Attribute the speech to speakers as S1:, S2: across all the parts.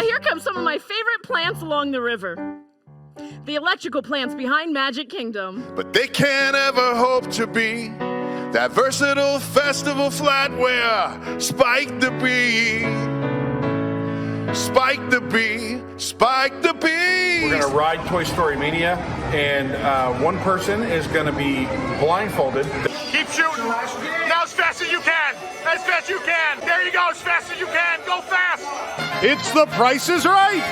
S1: here come some of my favorite plants along the river. The electrical plants behind Magic Kingdom.
S2: But they can't ever hope to be that versatile festival flatware. Spike the bee, spike the bee, spike the bee.
S3: We're gonna ride Toy Story Mania, and one person is gonna be blindfolded.
S4: Keep shooting. Now as fast as you can. As fast as you can. There you go, as fast as you can. Go fast.
S5: It's The Price is Right.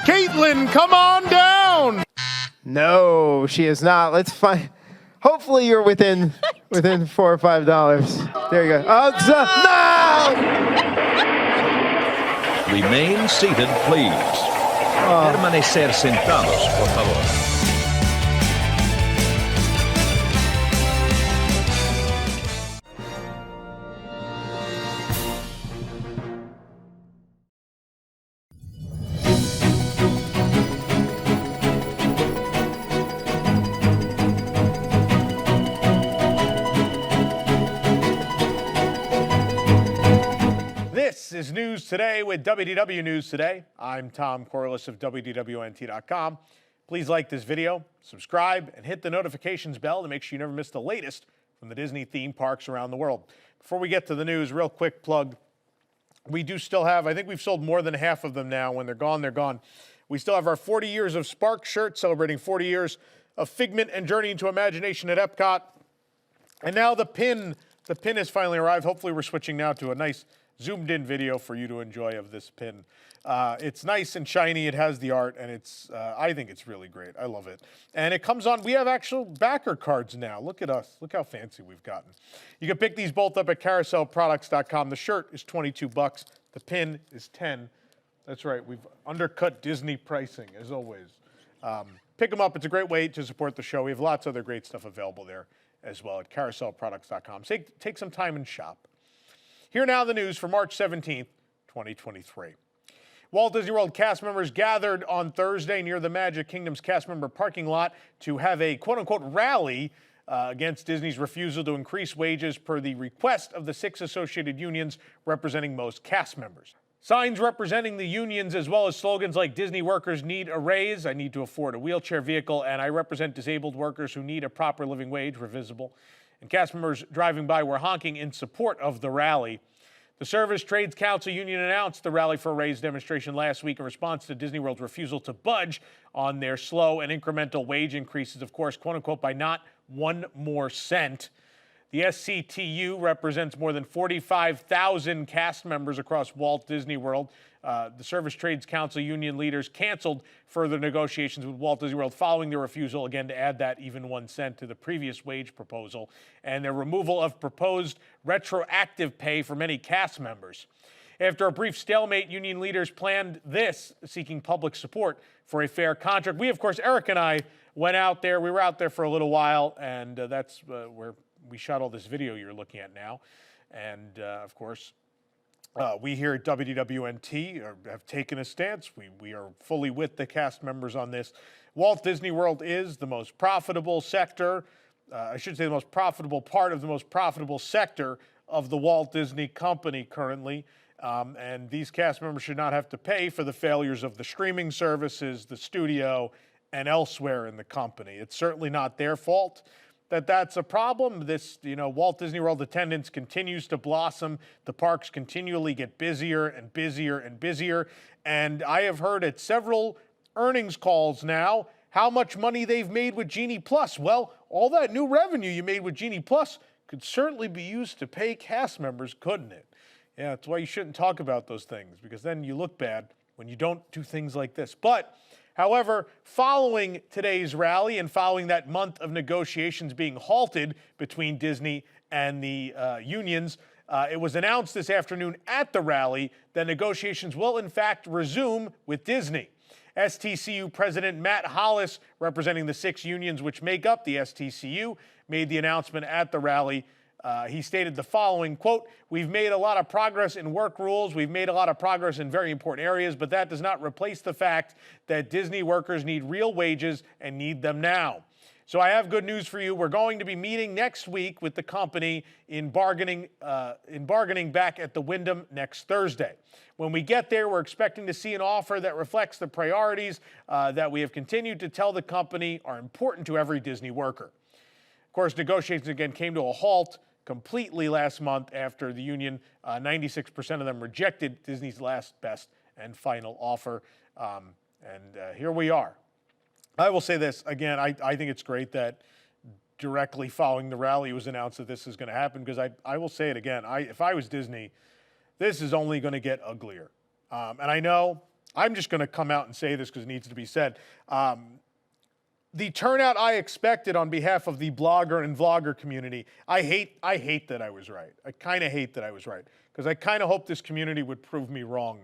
S5: Caitlin, come on down.
S6: No, she is not. Let's find. Hopefully, you're within $4 or $5. There you go. Oh, no!
S7: Remain seated, please. Permanecer sentados, por favor.
S5: This is News Today with WDW News Today. I'm Tom Corliss of WDWNT.com. Please like this video, subscribe, and hit the notifications bell to make sure you never miss the latest from the Disney theme parks around the world. Before we get to the news, real quick plug. We do still have, I think we've sold more than half of them now. When they're gone, they're gone. We still have our 40 years of Spark shirt, celebrating 40 years of Figment and Journey into Imagination at EPCOT. And now the pin has finally arrived. Hopefully we're switching now to a nice zoomed in video for you to enjoy of this pin. It's nice and shiny. It has the art, and it's I think it's really great. I love it. And it comes on, we have actual backer cards now. Look at us. Look how fancy we've gotten. You can pick these both up at carouselproducts.com. The shirt is $22. The pin is $10. That's right. We've undercut Disney pricing, as always. Pick them up. It's a great way to support the show. We have lots of other great stuff available there as well at carouselproducts.com. Take some time and shop. Here now the news for March 17th, 2023. Walt Disney World cast members gathered on Thursday near the Magic Kingdom's cast member parking lot to have a quote-unquote rally against Disney's refusal to increase wages per the request of the 6 associated unions representing most cast members. Signs representing the unions, as well as slogans like "Disney workers need a raise," "I need to afford a wheelchair vehicle," and "I represent disabled workers who need a proper living wage," were visible. And cast members driving by were honking in support of the rally. The Service Trades Council Union announced the Rally for a Raise demonstration last week in response to Disney World's refusal to budge on their slow and incremental wage increases, of course, quote-unquote, by not one more cent. The SCTU represents more than 45,000 cast members across Walt Disney World. The Service Trades Council union leaders canceled further negotiations with Walt Disney World following their refusal, again, to add that even 1 cent to the previous wage proposal, and their removal of proposed retroactive pay for many cast members. After a brief stalemate, union leaders planned this, seeking public support for a fair contract. We, of course, Eric and I went out there. We were out there for a little while, and that's where we shot all this video you're looking at now. And, of course, we here at WDWNT have taken a stance. We are fully with the cast members on this. Walt Disney World is the most profitable sector, I should say the most profitable part of the most profitable sector of the Walt Disney Company currently. And these cast members should not have to pay for the failures of the streaming services, the studio, and elsewhere in the company. It's certainly not their fault that's a problem. This, Walt Disney World attendance continues to blossom. The parks continually get busier and busier and busier. And I have heard at several earnings calls now how much money they've made with Genie Plus. Well, all that new revenue you made with Genie Plus could certainly be used to pay cast members, couldn't it? Yeah, that's why you shouldn't talk about those things, because then you look bad when you don't do things like this. But however, following today's rally and following that month of negotiations being halted between Disney and the unions, it was announced this afternoon at the rally that negotiations will in fact resume with Disney. STCU President Matt Hollis, representing the 6 unions which make up the STCU, made the announcement at the rally. He stated the following, quote, "We've made a lot of progress in work rules. We've made a lot of progress in very important areas, but that does not replace the fact that Disney workers need real wages and need them now. So I have good news for you. We're going to be meeting next week with the company in bargaining back at the Wyndham next Thursday. When we get there, we're expecting to see an offer that reflects the priorities that we have continued to tell the company are important to every Disney worker. Of course, negotiations again came to a halt completely last month after the union, 96% of them rejected Disney's last, best, and final offer. Here we are. I will say this, again, I think it's great that directly following the rally it was announced that this is going to happen, because I will say it again, if I was Disney, this is only going to get uglier. And I know, I'm just going to come out and say this because it needs to be said. The turnout I expected on behalf of the blogger and vlogger community, I hate that I was right. I kind of hate that I was right, because I kind of hope this community would prove me wrong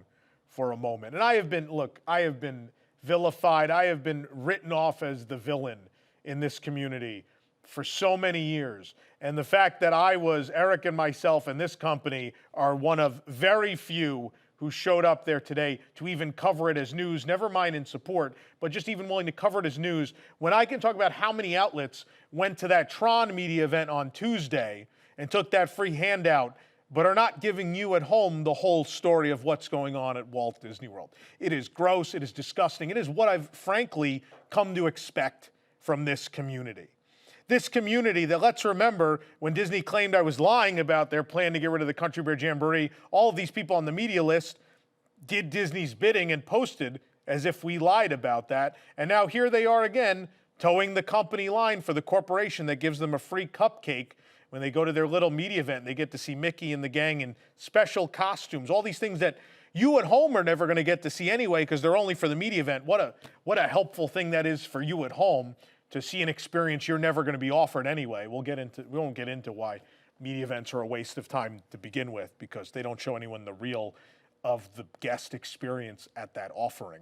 S5: for a moment. And I have been vilified. I have been written off as the villain in this community for so many years. And the fact that Eric and myself and this company are one of very few who showed up there today to even cover it as news, never mind in support, but just even willing to cover it as news, when I can talk about how many outlets went to that Tron media event on Tuesday and took that free handout, but are not giving you at home the whole story of what's going on at Walt Disney World. It is gross, it is disgusting, it is what I've frankly come to expect from this community. This community that, let's remember, when Disney claimed I was lying about their plan to get rid of the Country Bear Jamboree, all of these people on the media list did Disney's bidding and posted as if we lied about that. And now here they are again, towing the company line for the corporation that gives them a free cupcake when they go to their little media event. They get to see Mickey and the gang in special costumes, all these things that you at home are never going to get to see anyway because they're only for the media event. What a helpful thing that is for you at home, to see an experience you're never going to be offered anyway. We won't get into why media events are a waste of time to begin with, because they don't show anyone the real of the guest experience at that offering.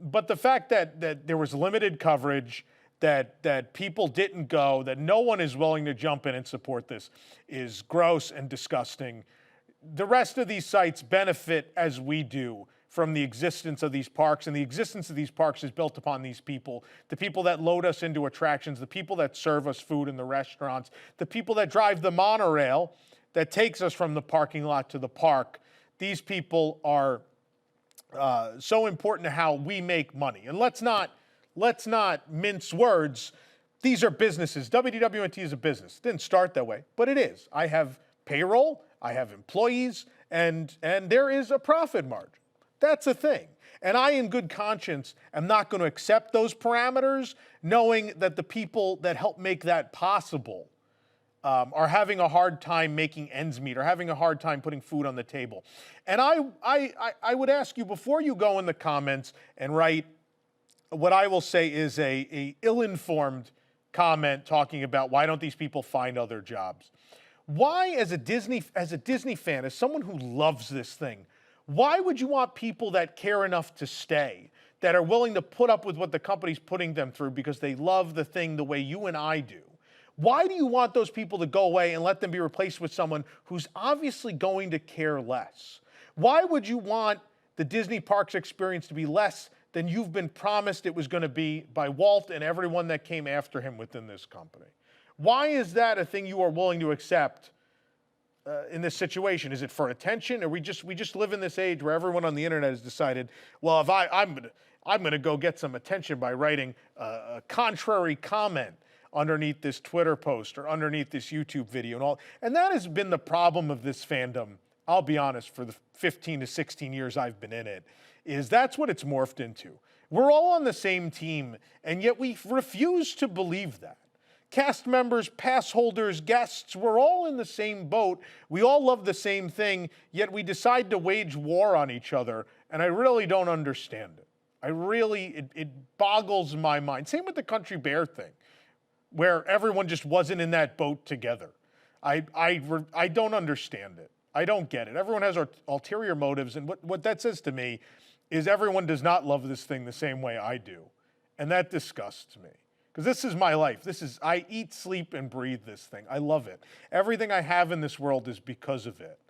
S5: But the fact that there was limited coverage, that people didn't go, that no one is willing to jump in and support this is gross and disgusting. The rest of these sites benefit, as we do, from the existence of these parks, and the existence of these parks is built upon these people, the people that load us into attractions, the people that serve us food in the restaurants, the people that drive the monorail that takes us from the parking lot to the park. These people are so important to how we make money. And let's not mince words. These are businesses. WDWNT is a business. It didn't start that way, but it is. I have payroll, I have employees, and there is a profit margin. That's a thing. And I, in good conscience, am not going to accept those parameters, knowing that the people that help make that possible are having a hard time making ends meet, or having a hard time putting food on the table. And I would ask you, before you go in the comments and write what I will say is a ill-informed comment talking about why don't these people find other jobs. Why, as a Disney fan, as someone who loves this thing, why would you want people that care enough to stay, that are willing to put up with what the company's putting them through because they love the thing the way you and I do? Why do you want those people to go away and let them be replaced with someone who's obviously going to care less? Why would you want the Disney Parks experience to be less than you've been promised it was going to be by Walt and everyone that came after him within this company? Why is that a thing you are willing to accept in this situation? Is it for attention, or we just live in this age where everyone on the internet has decided, well, if I'm going to go get some attention by writing a contrary comment underneath this Twitter post or underneath this YouTube video and all. And that has been the problem of this fandom, I'll be honest, for the 15 to 16 years I've been in it, is that's what it's morphed into. We're all on the same team, and yet we refuse to believe that. Cast members, pass holders, guests, we're all in the same boat. We all love the same thing, yet we decide to wage war on each other, and I really don't understand it. It boggles my mind. Same with the Country Bear thing, where everyone just wasn't in that boat together. I don't understand it. I don't get it. Everyone has ulterior motives, and what that says to me is everyone does not love this thing the same way I do, and that disgusts me. Because this is my life. I eat, sleep, and breathe this thing. I love it. Everything I have in this world is because of it.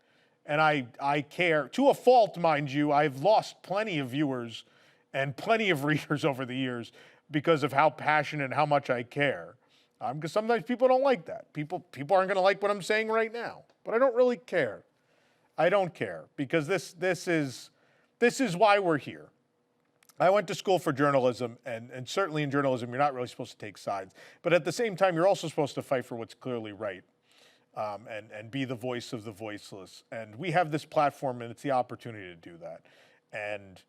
S5: And I care. To a fault, mind you. I've lost plenty of viewers and plenty of readers over the years. because of how passionate and how much I care. Because sometimes people don't like that. People aren't going to like what I'm saying right now. But I don't really care. I don't care because this is why we're here. I went to school for journalism, and certainly in journalism, you're not really supposed to take sides. But at the same time, you're also supposed to fight for what's clearly right and be the voice of the voiceless. And we have this platform, and it's the opportunity to do that. And,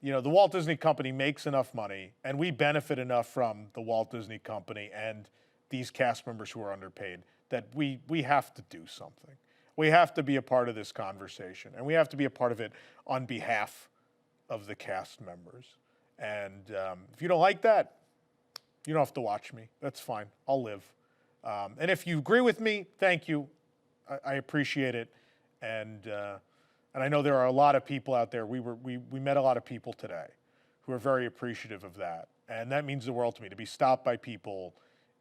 S5: you know, the Walt Disney Company makes enough money, and we benefit enough from the Walt Disney Company and these cast members who are underpaid that we have to do something. We have to be a part of this conversation, and we have to be a part of it on behalf of the cast members. And if you don't like that, you don't have to watch me. That's fine. I'll live. And if you agree with me, thank you. I appreciate it. And I know there are a lot of people out there. We met a lot of people today who are very appreciative of that. And that means the world to me, to be stopped by people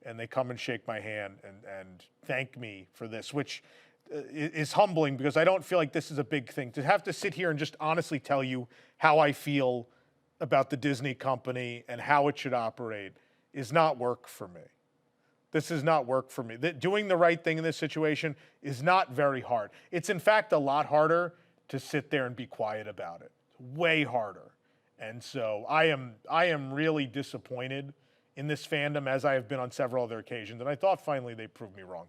S5: and they come and shake my hand and thank me for this, which is humbling because I don't feel like this is a big thing. To have to sit here and just honestly tell you how I feel about the Disney company and how it should operate is not work for me. This is not work for me. Doing the right thing in this situation is not very hard. It's in fact a lot harder to sit there and be quiet about it. Way harder. And so I am really disappointed in this fandom, as I have been on several other occasions. And I thought finally they proved me wrong,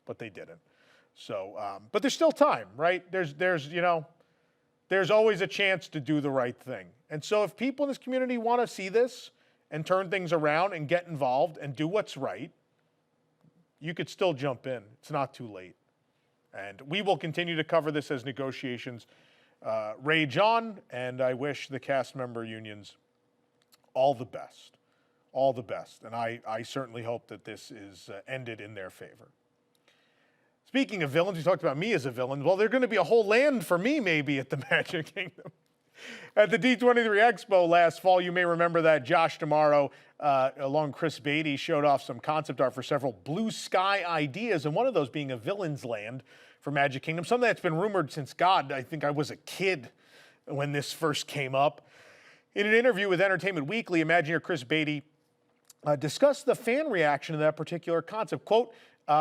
S5: but they didn't. So, but there's still time, right? There's always a chance to do the right thing. And so if people in this community want to see this and turn things around and get involved and do what's right, you could still jump in. It's not too late. And we will continue to cover this as negotiations rage on, and I wish the cast member unions all the best. All the best. And I certainly hope that this is ended in their favor. Speaking of villains, you talked about me as a villain. Well, there's going to be a whole land for me maybe at the Magic Kingdom. At the D23 Expo last fall, you may remember that Josh D'Amaro, along Chris Beatty, showed off some concept art for several blue sky ideas, and one of those being a villain's land for Magic Kingdom, something that's been rumored since, God, I think I was a kid when this first came up. In an interview with Entertainment Weekly, Imagineer Chris Beatty discussed the fan reaction to that particular concept. Quote,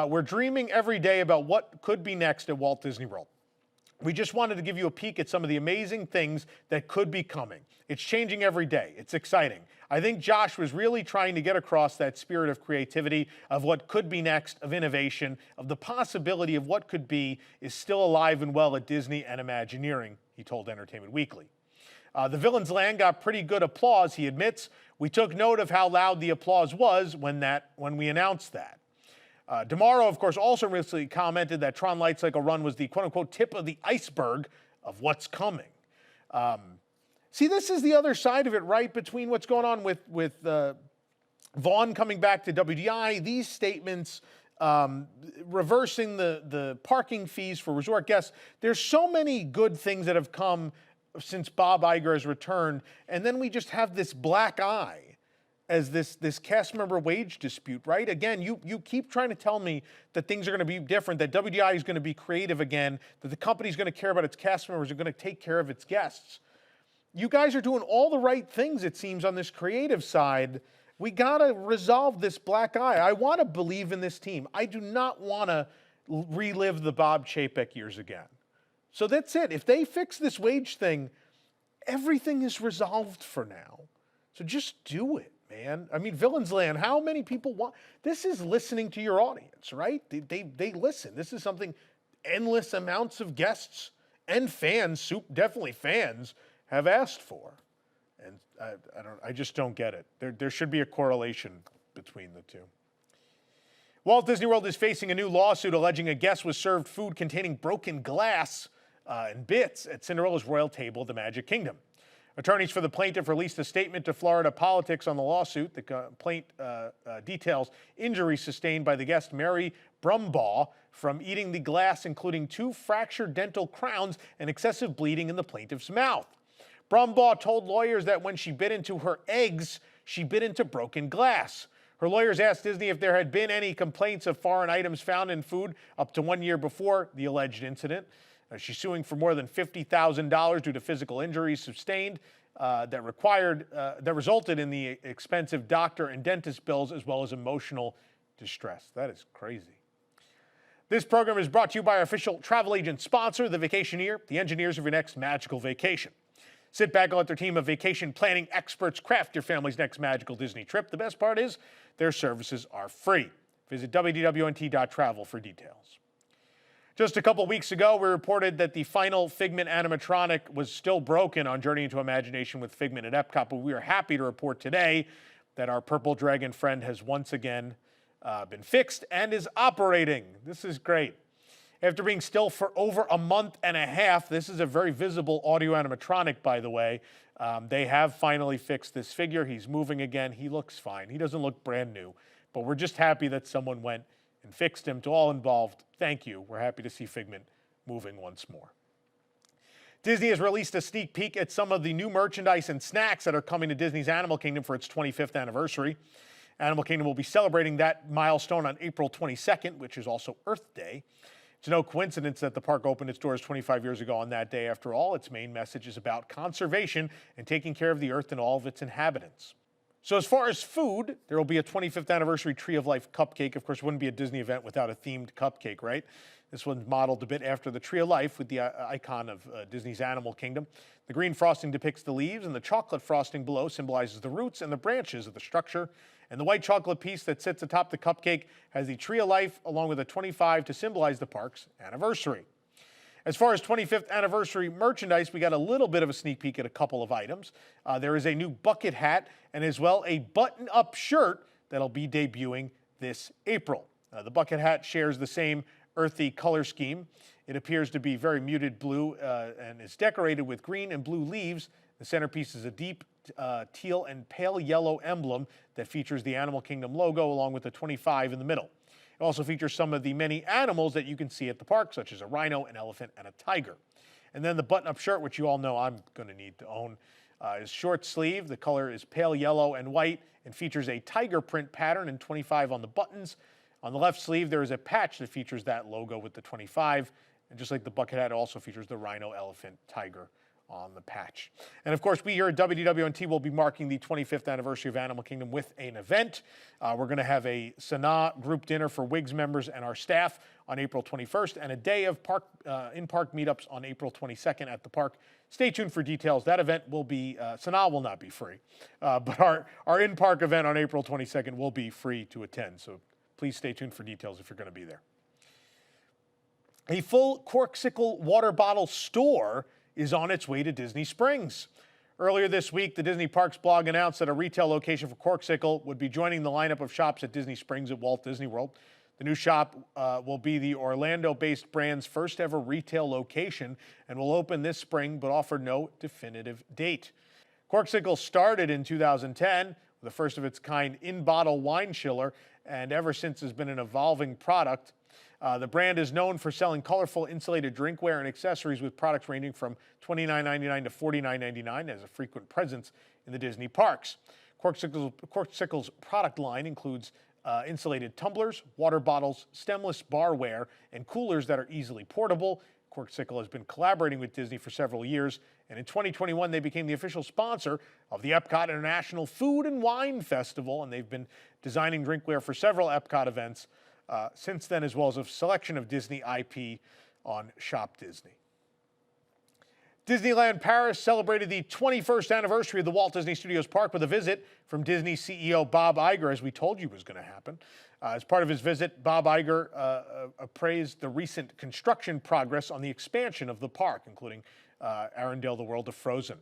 S5: we're dreaming every day about what could be next at Walt Disney World. We just wanted to give you a peek at some of the amazing things that could be coming. It's changing every day. It's exciting. I think Josh was really trying to get across that spirit of creativity, of what could be next, of innovation, of the possibility of what could be is still alive and well at Disney and Imagineering, he told Entertainment Weekly. The Villain's Land got pretty good applause, he admits. We took note of how loud the applause was when we announced that. D'Amaro, of course, also recently commented that Tron Light Cycle Run was the quote-unquote tip of the iceberg of what's coming. See, this is the other side of it, right, between what's going on with Vaughn coming back to WDI, these statements, reversing the parking fees for resort guests. There's so many good things that have come since Bob Iger has returned, and then we just have this black eye as this cast member wage dispute, right? Again, you keep trying to tell me that things are going to be different, that WDI is going to be creative again, that the company's going to care about its cast members, are going to take care of its guests. You guys are doing all the right things, it seems, on this creative side. We got to resolve this black eye. I want to believe in this team. I do not want to relive the Bob Chapek years again. So that's it. If they fix this wage thing, everything is resolved for now. So just do it, man. I mean, Villain's Land, how many people want? This is listening to your audience, right? They listen. This is something endless amounts of guests and fans, definitely fans, have asked for. And I just don't get it. There should be a correlation between the two. Walt Disney World is facing a new lawsuit alleging a guest was served food containing broken glass and bits at Cinderella's royal table at the Magic Kingdom. Attorneys for the plaintiff released a statement to Florida Politics on the lawsuit. The complaint details injuries sustained by the guest Mary Brumbaugh from eating the glass, including 2 fractured dental crowns and excessive bleeding in the plaintiff's mouth. Brumbaugh told lawyers that when she bit into her eggs, she bit into broken glass. Her lawyers asked Disney if there had been any complaints of foreign items found in food up to 1 year before the alleged incident. She's suing for more than $50,000 due to physical injuries sustained. that resulted in the expensive doctor and dentist bills as well as emotional distress. That is crazy. This program is brought to you by our official travel agent sponsor, The Vacationeer, the engineers of your next magical vacation. Sit back and let their team of vacation planning experts craft your family's next magical Disney trip. The best part is their services are free. Visit WDWNT.travel for details. Just a couple weeks ago, we reported that the final Figment animatronic was still broken on Journey into Imagination with Figment at EPCOT, but we are happy to report today that our purple dragon friend has once again been fixed and is operating. This is great. After being still for over a month and a half, this is a very visible audio animatronic, by the way. They have finally fixed this figure. He's moving again. He looks fine. He doesn't look brand new, but we're just happy that someone went and fixed him. To all involved, thank you. We're happy to see Figment moving once more. Disney has released a sneak peek at some of the new merchandise and snacks that are coming to Disney's Animal Kingdom for its 25th anniversary. Animal Kingdom will be celebrating that milestone on April 22nd, which is also Earth Day. It's no coincidence that the park opened its doors 25 years ago on that day. After all, its main message is about conservation and taking care of the Earth and all of its inhabitants. So as far as food, there will be a 25th anniversary Tree of Life cupcake. Of course, it wouldn't be a Disney event without a themed cupcake, right? This one's modeled a bit after the Tree of Life with the icon of Disney's Animal Kingdom. The green frosting depicts the leaves, and the chocolate frosting below symbolizes the roots and the branches of the structure. And the white chocolate piece that sits atop the cupcake has the Tree of Life along with a 25 to symbolize the park's anniversary. As far as 25th anniversary merchandise, we got a little bit of a sneak peek at a couple of items. There is a new bucket hat and as well a button-up shirt that'll be debuting this April. The bucket hat shares the same earthy color scheme. It appears to be very muted blue and is decorated with green and blue leaves. The centerpiece is a deep teal and pale yellow emblem that features the Animal Kingdom logo along with the 25 in the middle. It also features some of the many animals that you can see at the park, such as a rhino, an elephant, and a tiger. And then the button-up shirt, which you all know I'm going to need to own, is short sleeve. The color is pale yellow and white and features a tiger print pattern and 25 on the buttons. On the left sleeve, there is a patch that features that logo with the 25. And just like the bucket hat, it also features the rhino, elephant, tiger on the patch. And of course, we here at WDWNT will be marking the 25th anniversary of Animal Kingdom with an event. We're going to have a Sanaa group dinner for WIGS members and our staff on April 21st and a day of in-park meetups on April 22nd at the park. Stay tuned for details. That event will be, Sanaa will not be free, but our in-park event on April 22nd will be free to attend. So please stay tuned for details if you're going to be there. A full Corkcicle water bottle store is on its way to Disney Springs. Earlier this week, the Disney Parks blog announced that a retail location for Corkcicle would be joining the lineup of shops at Disney Springs at Walt Disney World. The new shop will be the Orlando-based brand's first ever retail location and will open this spring but offer no definitive date. Corkcicle started in 2010 with the first of its kind in-bottle wine chiller and ever since has been an evolving product. The brand is known for selling colorful insulated drinkware and accessories with products ranging from $29.99 to $49.99 as a frequent presence in the Disney parks. Corkcicle's product line includes insulated tumblers, water bottles, stemless barware, and coolers that are easily portable. Corkcicle has been collaborating with Disney for several years, and in 2021 they became the official sponsor of the EPCOT International Food and Wine Festival, and they've been designing drinkware for several EPCOT events since then, as well as a selection of Disney IP on Shop Disney. Disneyland Paris celebrated the 21st anniversary of the Walt Disney Studios Park with a visit from Disney CEO Bob Iger, as we told you was going to happen. As part of his visit, Bob Iger appraised the recent construction progress on the expansion of the park, including Arendelle, the World of Frozen.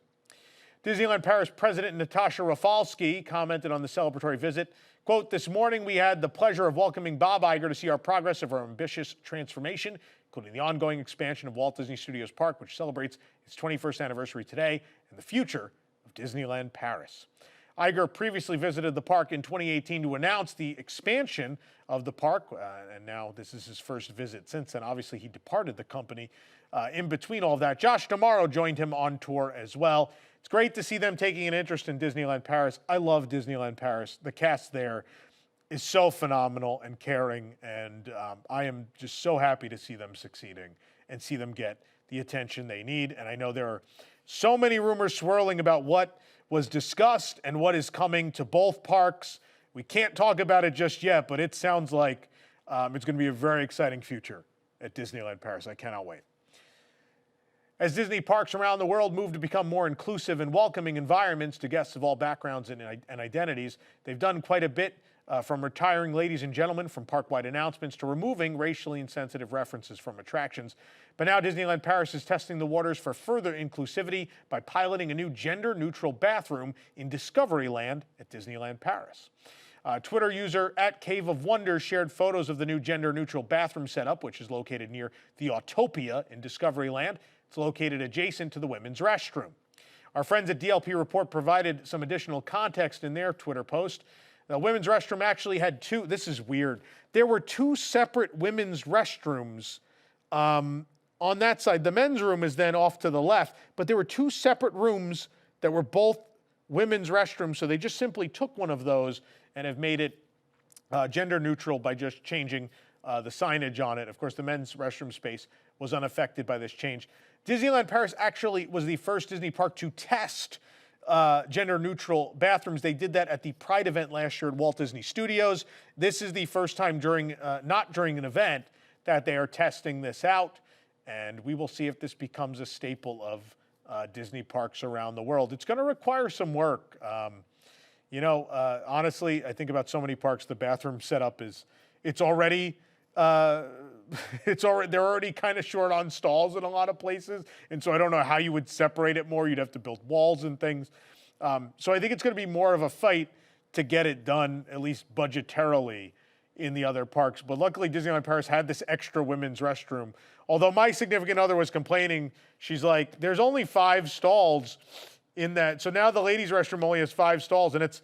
S5: Disneyland Paris President Natasha Rafalski commented on the celebratory visit, quote, "This morning we had the pleasure of welcoming Bob Iger to see our progress of our ambitious transformation, including the ongoing expansion of Walt Disney Studios Park, which celebrates its 21st anniversary today, and the future of Disneyland Paris." Iger previously visited the park in 2018 to announce the expansion of the park, and now this is his first visit since then. Obviously, he departed the company in between all of that. Josh D'Amaro joined him on tour as well. It's great to see them taking an interest in Disneyland Paris. I love Disneyland Paris. The cast there is so phenomenal and caring, and I am just so happy to see them succeeding and see them get the attention they need. And I know there are So many rumors swirling about what was discussed and what is coming to both parks. We can't talk about it just yet, but it sounds like it's going to be a very exciting future at Disneyland Paris. I cannot wait. As Disney parks around the world move to become more inclusive and welcoming environments to guests of all backgrounds and identities, they've done quite a bit from retiring ladies and gentlemen from park-wide announcements to removing racially insensitive references from attractions. But now Disneyland Paris is testing the waters for further inclusivity by piloting a new gender-neutral bathroom in Discoveryland at Disneyland Paris. Twitter user @CaveOfWonders shared photos of the new gender-neutral bathroom setup, which is located near the Autopia in Discoveryland. It's located adjacent to the women's restroom. Our friends at DLP Report provided some additional context in their Twitter post. The women's restroom actually had two. This is weird. There were two separate women's restrooms on that side. The men's room is then off to the left, but there were two separate rooms that were both women's restrooms. So they just simply took one of those and have made it gender neutral by just changing the signage on it. Of course, the men's restroom space was unaffected by this change. Disneyland Paris actually was the first Disney park to test gender-neutral bathrooms. They did that at the Pride event last year at Walt Disney Studios. This is the first time not during an event, that they are testing this out, and we will see if this becomes a staple of Disney parks around the world. It's going to require some work. Honestly, I think about so many parks, the bathroom setup they're already kind of short on stalls in a lot of places, and so I don't know how you would separate it more. You'd have to build walls and things. So I think it's going to be more of a fight to get it done, at least budgetarily, in the other parks. But luckily, Disneyland Paris had this extra women's restroom. Although my significant other was complaining, she's like, there's only 5 stalls in that. So now the ladies' restroom only has 5 stalls, and it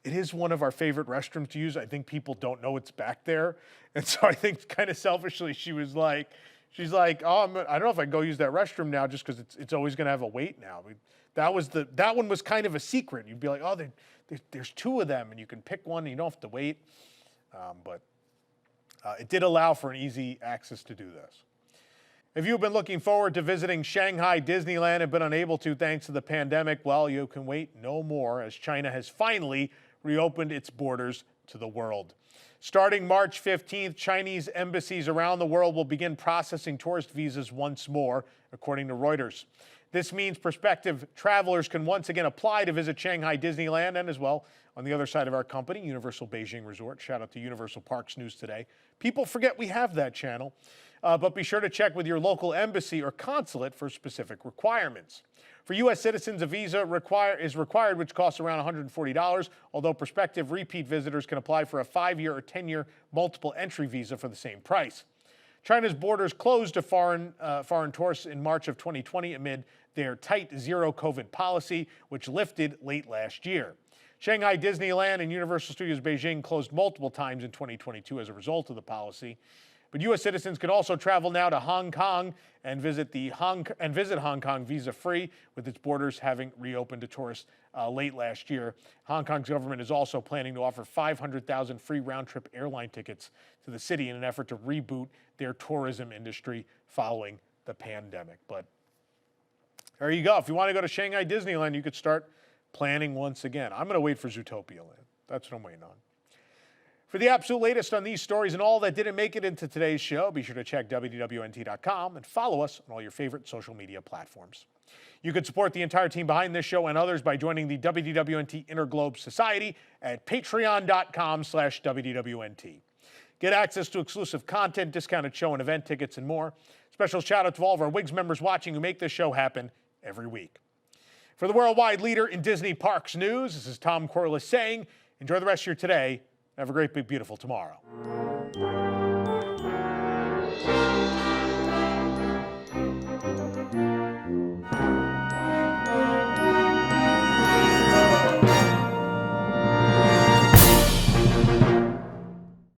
S5: is one of our favorite restrooms to use. I think people don't know it's back there. And so I think kind of selfishly, she's like, oh, I don't know if I can go use that restroom now just because it's always going to have a wait now. That one was kind of a secret. You'd be like, oh, there's 2 of them and you can pick one and you don't have to wait. But it did allow for an easy access to do this. If you've been looking forward to visiting Shanghai Disneyland and have been unable to thanks to the pandemic, well, you can wait no more as China has finally reopened its borders to the world. Starting March 15th, Chinese embassies around the world will begin processing tourist visas once more, according to Reuters. This means prospective travelers can once again apply to visit Shanghai Disneyland and as well on the other side of our company, Universal Beijing Resort. Shout out to Universal Parks News Today. People forget we have that channel, but be sure to check with your local embassy or consulate for specific requirements. For U.S. citizens, a visa is required, which costs around $140, although prospective repeat visitors can apply for a 5-year or 10-year multiple entry visa for the same price. China's borders closed to foreign tourists in March of 2020 amid their tight zero-COVID policy, which lifted late last year. Shanghai Disneyland and Universal Studios Beijing closed multiple times in 2022 as a result of the policy. But U.S. citizens can also travel now to Hong Kong and visit Hong Kong visa-free, with its borders having reopened to tourists late last year. Hong Kong's government is also planning to offer 500,000 free round-trip airline tickets to the city in an effort to reboot their tourism industry following the pandemic. But there you go. If you want to go to Shanghai Disneyland, you could start planning once again. I'm going to wait for Zootopia Land. That's what I'm waiting on. For the absolute latest on these stories and all that didn't make it into today's show, be sure to check WDWNT.com and follow us on all your favorite social media platforms. You can support the entire team behind this show and others by joining the WDWNT Interglobe Society at patreon.com/WDWNT. Get access to exclusive content, discounted show and event tickets, and more. Special shout out to all of our WIGS members watching who make this show happen every week. For the worldwide leader in Disney Parks news, this is Tom Corliss saying, enjoy the rest of your today. Have a great, big, beautiful tomorrow.